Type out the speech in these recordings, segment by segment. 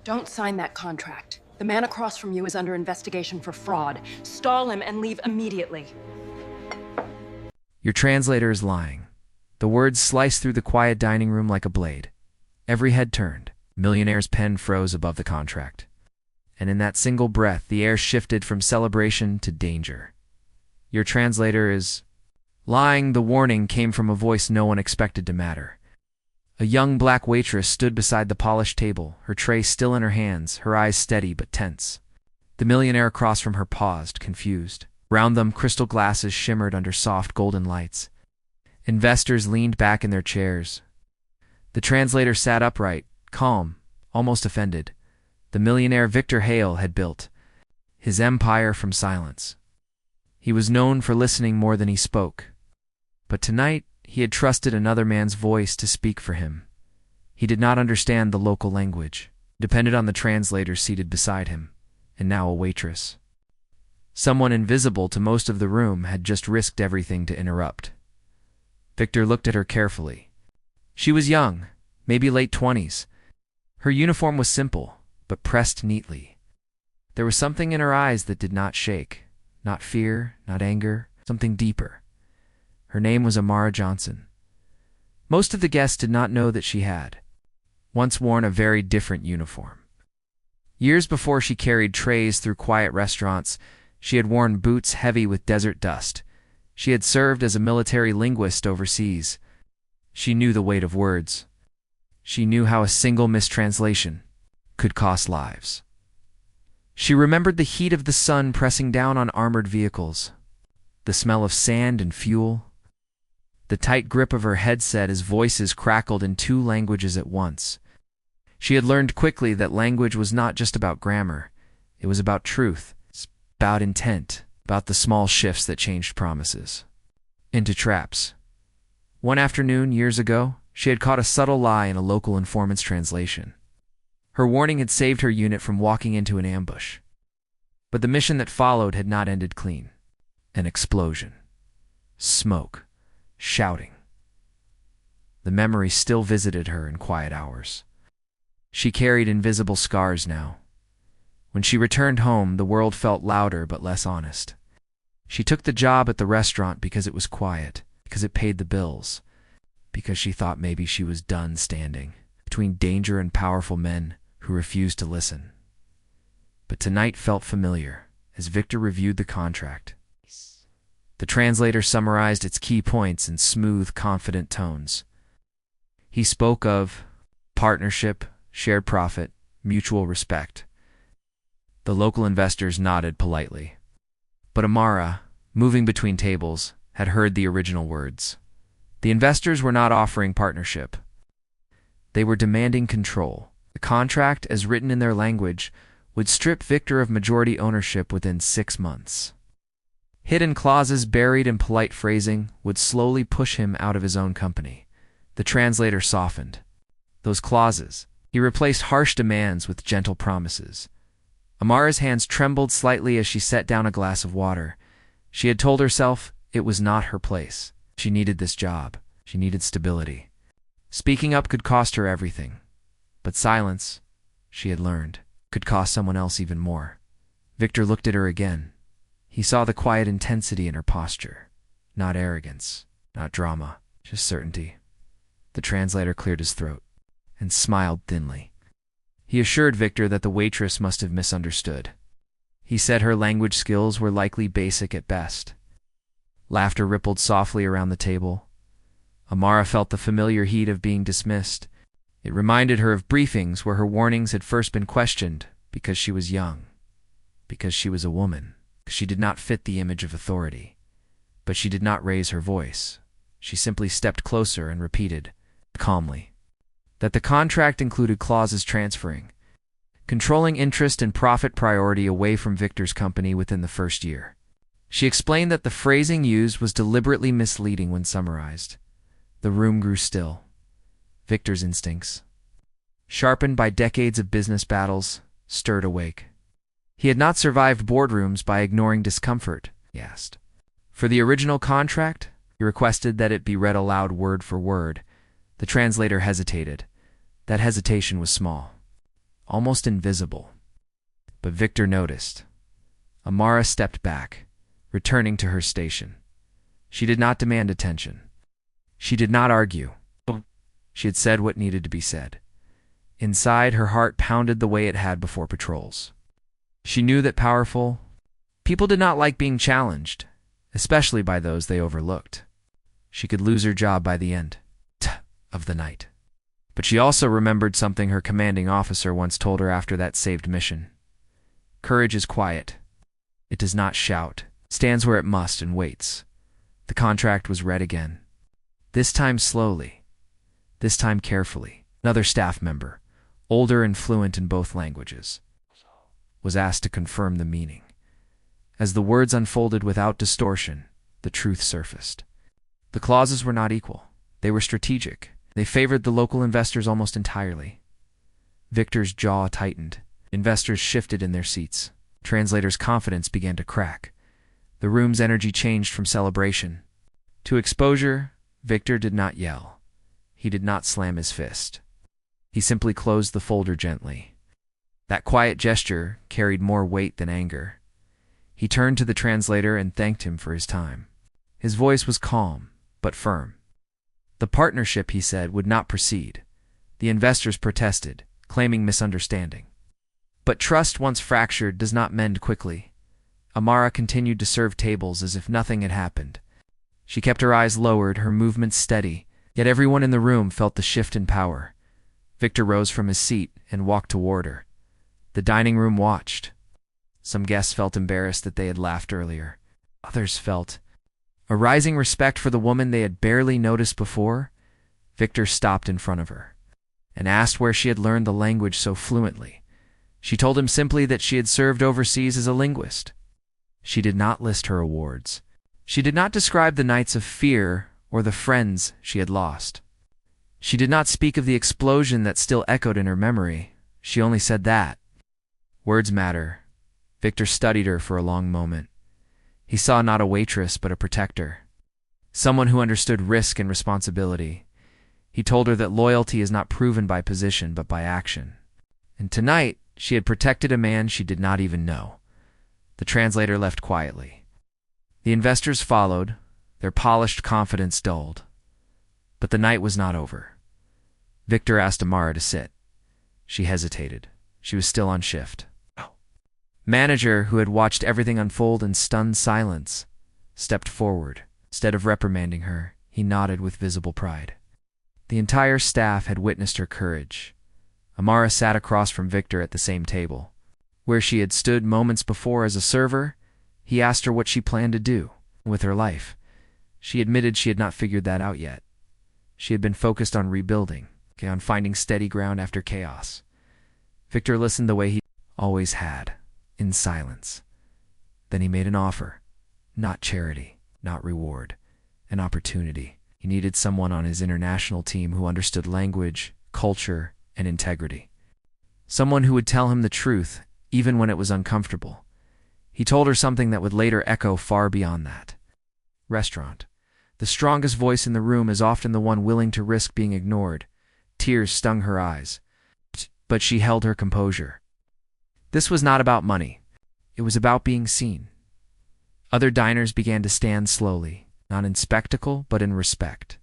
Don't sign that contract. The man across from you is under investigation for fraud. Stall him and leave immediately. Your translator is lying. The words sliced through the quiet dining room like a blade. Every head turned. Millionaire's pen froze above the contract. And in that single breath, the air shifted from celebration to danger. Your translator is lying. The warning came from a voice no one expected to matter. A young black waitress stood beside the polished table, her tray still in her hands, her eyes steady but tense. The millionaire across from her paused, confused. Round them, crystal glasses shimmered under soft golden lights. Investors leaned back in their chairs. The translator sat upright, calm, almost offended. The millionaire Victor Hale had built his empire from silence. He was known for listening more than he spoke. But tonight, he had trusted another man's voice to speak for him. He did not understand the local language, depended on the translator seated beside him, and now a waitress. Someone invisible to most of the room had just risked everything to interrupt. Victor looked at her carefully. She was young, maybe late 20s. Her uniform was simple, but pressed neatly. There was something in her eyes that did not shake. Not fear, not anger, something deeper. Her name was Amara Johnson. Most of the guests did not know that she had once worn a very different uniform. Years before she carried trays through quiet restaurants, she had worn boots heavy with desert dust. She had served as a military linguist overseas. She knew the weight of words. She knew how a single mistranslation could cost lives. She remembered the heat of the sun pressing down on armored vehicles, the smell of sand and fuel, the tight grip of her headset as voices crackled in two languages at once. She had learned quickly that language was not just about grammar. It was about truth, about intent, about the small shifts that changed promises into traps. One afternoon, years ago, she had caught a subtle lie in a local informant's translation. Her warning had saved her unit from walking into an ambush. But the mission that followed had not ended clean. An explosion. Smoke. Shouting. The memory still visited her in quiet hours. She carried invisible scars now. When she returned home, the world felt louder but less honest. She took the job at the restaurant because it was quiet, because it paid the bills, because she thought maybe she was done standing between danger and powerful men who refused to listen. But tonight felt familiar as Victor reviewed the contract. The translator summarized its key points in smooth, confident tones. He spoke of partnership, shared profit, mutual respect. The local investors nodded politely. But Amara, moving between tables, had heard the original words. The investors were not offering partnership. They were demanding control. The contract, as written in their language, would strip Victor of majority ownership within 6 months. Hidden clauses buried in polite phrasing would slowly push him out of his own company. The translator softened. Those clauses. He replaced harsh demands with gentle promises. Amara's hands trembled slightly as she set down a glass of water. She had told herself it was not her place. She needed this job. She needed stability. Speaking up could cost her everything. But silence, she had learned, could cost someone else even more. Victor looked at her again. He saw the quiet intensity in her posture. Not arrogance, not drama, just certainty. The translator cleared his throat and smiled thinly. He assured Victor that the waitress must have misunderstood. He said her language skills were likely basic at best. Laughter rippled softly around the table. Amara felt the familiar heat of being dismissed. It reminded her of briefings where her warnings had first been questioned because she was young, because she was a woman. She did not fit the image of authority. But she did not raise her voice. She simply stepped closer and repeated, calmly, that the contract included clauses transferring, controlling interest and profit priority away from Victor's company within the first year. She explained that the phrasing used was deliberately misleading when summarized. The room grew still. Victor's instincts, sharpened by decades of business battles, stirred awake. He had not survived boardrooms by ignoring discomfort, he asked. For the original contract, he requested that it be read aloud word for word. The translator hesitated. That hesitation was small, almost invisible. But Victor noticed. Amara stepped back, returning to her station. She did not demand attention. She did not argue. She had said what needed to be said. Inside, her heart pounded the way it had before patrols. She knew that powerful people did not like being challenged, especially by those they overlooked. She could lose her job by the end of the night. But she also remembered something her commanding officer once told her after that saved mission. Courage is quiet. It does not shout, stands where it must, and waits. The contract was read again. This time slowly. This time carefully. Another staff member, older and fluent in both languages, was asked to confirm the meaning. As the words unfolded without distortion, the truth surfaced. The clauses were not equal. They were strategic. They favored the local investors almost entirely. Victor's jaw tightened. Investors shifted in their seats. Translator's confidence began to crack. The room's energy changed from celebration to exposure. Victor did not yell. He did not slam his fist. He simply closed the folder gently. That quiet gesture carried more weight than anger. He turned to the translator and thanked him for his time. His voice was calm, but firm. The partnership, he said, would not proceed. The investors protested, claiming misunderstanding. But trust once fractured does not mend quickly. Amara continued to serve tables as if nothing had happened. She kept her eyes lowered, her movements steady, yet everyone in the room felt the shift in power. Victor rose from his seat and walked toward her. The dining room watched. Some guests felt embarrassed that they had laughed earlier. Others felt a rising respect for the woman they had barely noticed before. Victor stopped in front of her and asked where she had learned the language so fluently. She told him simply that she had served overseas as a linguist. She did not list her awards. She did not describe the nights of fear or the friends she had lost. She did not speak of the explosion that still echoed in her memory. She only said that words matter. Victor studied her for a long moment. He saw not a waitress, but a protector. Someone who understood risk and responsibility. He told her that loyalty is not proven by position, but by action. And tonight, she had protected a man she did not even know. The translator left quietly. The investors followed, their polished confidence dulled. But the night was not over. Victor asked Amara to sit. She hesitated. She was still on shift. Manager, who had watched everything unfold in stunned silence, stepped forward. Instead of reprimanding her, he nodded with visible pride. The entire staff had witnessed her courage. Amara sat across from Victor at the same table. Where she had stood moments before as a server, he asked her what she planned to do with her life. She admitted she had not figured that out yet. She had been focused on rebuilding, on finding steady ground after chaos. Victor listened the way he always had, in silence. Then he made an offer. Not charity, not reward. An opportunity. He needed someone on his international team who understood language, culture, and integrity. Someone who would tell him the truth, even when it was uncomfortable. He told her something that would later echo far beyond that. Restaurant. The strongest voice in the room is often the one willing to risk being ignored. Tears stung her eyes. But she held her composure. This was not about money. It was about being seen. Other diners began to stand slowly, not in spectacle, but in respect.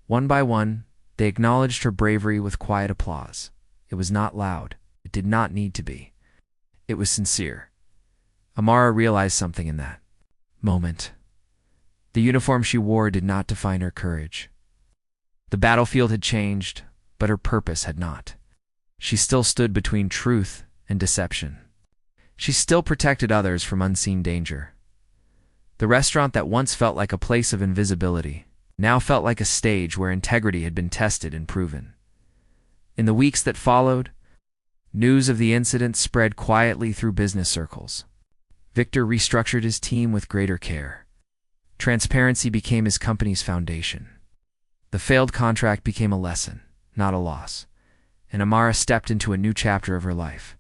One by one, they acknowledged her bravery with quiet applause. It was not loud. It did not need to be. It was sincere. Amara realized something in that moment. The uniform she wore did not define her courage. The battlefield had changed, but her purpose had not. She still stood between truth and deception. She still protected others from unseen danger. The restaurant that once felt like a place of invisibility now felt like a stage where integrity had been tested and proven. In the weeks that followed, news of the incident spread quietly through business circles. Victor restructured his team with greater care. Transparency became his company's foundation. The failed contract became a lesson, not a loss, and Amara stepped into a new chapter of her life.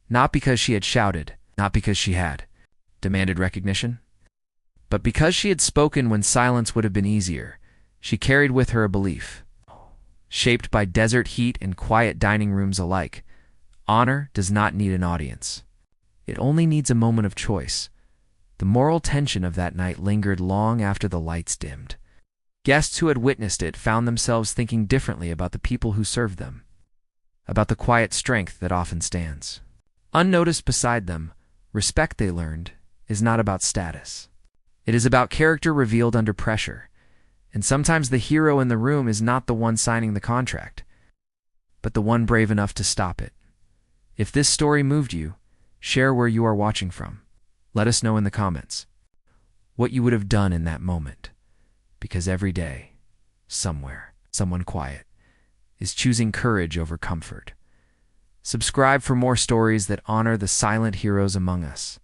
Not because she had shouted, not because she had demanded recognition, but because she had spoken when silence would have been easier. She carried with her a belief, shaped by desert heat and quiet dining rooms alike. Honor does not need an audience. It only needs a moment of choice. The moral tension of that night lingered long after the lights dimmed. Guests who had witnessed it found themselves thinking differently about the people who served them, about the quiet strength that often stands. Unnoticed beside them, respect they learned is not about status. It is about character revealed under pressure. And sometimes the hero in the room is not the one signing the contract, but the one brave enough to stop it. If this story moved you, share where you are watching from. Let us know in the comments what you would have done in that moment. Because every day, somewhere, someone quiet is choosing courage over comfort. Subscribe for more stories that honor the silent heroes among us.